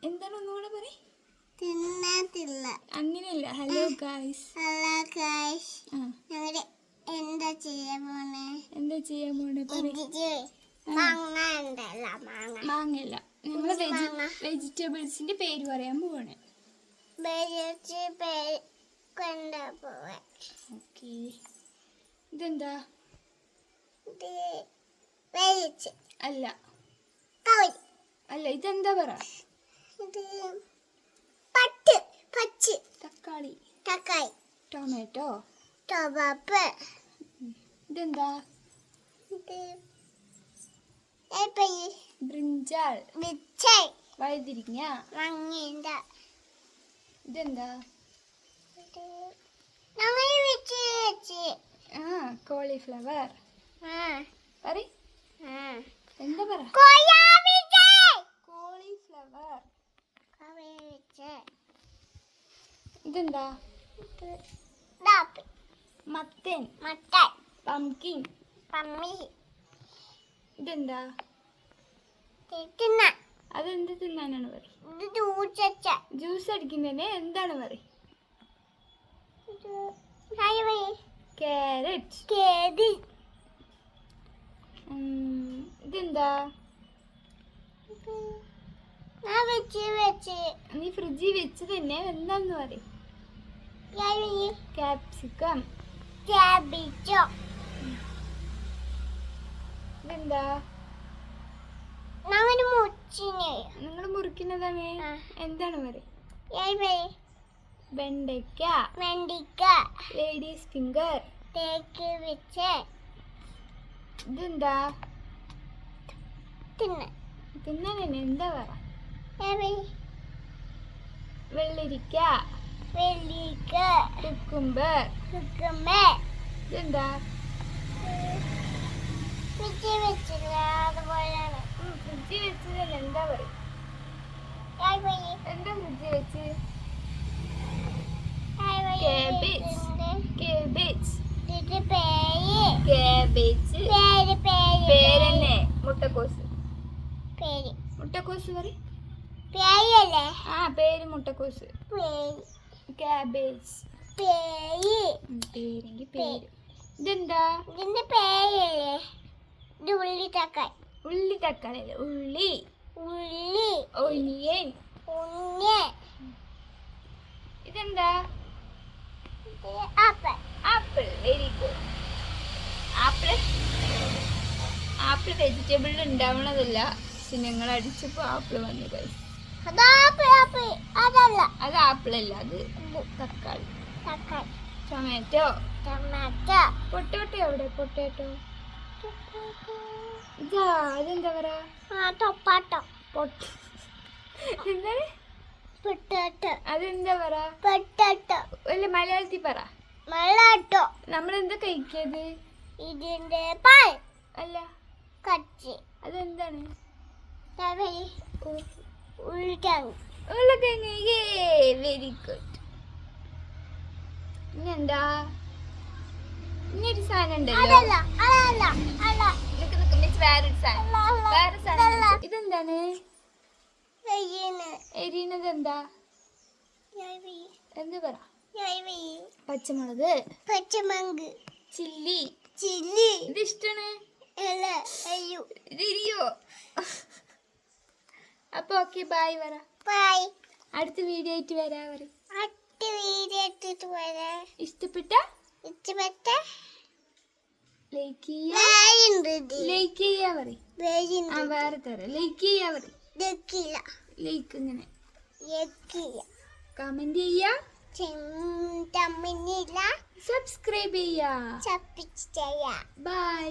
എന്താണ് ഒന്നുകൂടെ പറ. തിന്നത്തില്ല. അങ്ങനെയല്ല. Hello guys. ഞങ്ങളുടെ എന്താ ചെയ്യാൻ പോണേ മാങ്ങയല്ല, ഞങ്ങള് വെജിറ്റബിൾസിന്റെ പേര് പറയാൻ പോവാണ്. ഓക്കേ, ഇതെന്താ? അല്ല അല്ല, ഇതെന്താ പറ. തക്കാളി, ടൊമാറ്റോ, ഇതെന്താ? ബ്രിഞ്ചാൾ, വഴുതിരിങ്ങ, ഇതെന്താ? കോളിഫ്ലവർ. പറ, എന്താ പറ? കോളിഫ്ലവർ. ഇതെന്താ? മത്തൻ, പംകിൻ. ഇതെന്താ? അതെന്ത് തിന്നാനാണ് പറ. ജ്യൂസ് അടിക്കുന്നതിന് എന്താണ് പറ. ക്യാരറ്റ്. ഇതെന്താ? നീ ഫ്രിഡ്ജിൽ വെച്ച് തന്നെ എന്താന്ന് പറ. ക്യാപ്സിക്കം. ഇതെന്താ? നിങ്ങൾ മുറിക്കുന്നതാണ്. എന്താണ് പറ. വെണ്ടയ്ക്ക. Ladies finger. ഇതെന്താ? തിന്നാനെ എന്താ പറ. വെള്ളരിക്ക. കുക്കുംബർ. ഇതെന്താ? ഫ്രിഡ്ജിൽ വെച്ചത് എന്താ പറ. എന്താ ഫ്രിഡ്ജിൽ വെച്ച്? പേരന്നെ. മുട്ടക്കോസ് പറ. പേര് മുട്ടക്കോസ്. ക്യാബേജ്. പേരെങ്കിൽ പേര്. ഇതെന്താ? ഉള്ളി തക്കാളി അല്ല, ഉള്ളി. ഒനിയൻ. ഇതെന്താ? ആപ്പിൾ. Very good. ആപ്പിൾ വെജിറ്റബിളിൽ ഉണ്ടാവണതല്ല, പക്ഷെ ഞങ്ങൾ അടിച്ചപ്പോ ആപ്പിൾ വന്നു കഴിച്ചു. അത് ആപ്പിളല്ല, അത് തക്കാളി. ടൊമാറ്റോ. പൊട്ടാറ്റോ എവിടെ? പൊട്ടാറ്റോ ഇതാ. അതെന്താ പറയാ? അതെന്താ പറ. അല്ല, മലയാളത്തിൽ പറ. നമ്മളെന്താ കഴിക്കത്? ഇതിന്റെ പാൽ അല്ല, കച്ചി. അതെന്താണ്? ഉരുളക്കിഴങ്ങ്. Very good. ഇനിയെന്താ? ഇനിയൊരു സാധനം ഉണ്ടല്ലോ. വേറൊരു സാധനം. ഇതെന്താണ്? എരിയുന്നത് എന്താ? എന്ത് പറ. പച്ചമുളക്. ചില്ലി. ഇത് ഇഷ്ടാണ്. ഇത് എരിയോ? അപ്പൊ ഓക്കെ, ബൈ പറ. അടുത്ത വീഡിയോ ആയിട്ട് വരാ പറ. ഇഷ്ടപ്പെട്ട ലൈക്ക് ചെയ്യാ പറ. വേറെ തരാം. ലൈക്ക് ചെയ്യാ പറ. ലൈക്ക് ഇങ്ങനെ. കമന്റ് ചെയ്യാ. സബ്സ്ക്രൈബ് ചെയ്യാ. ബൈ.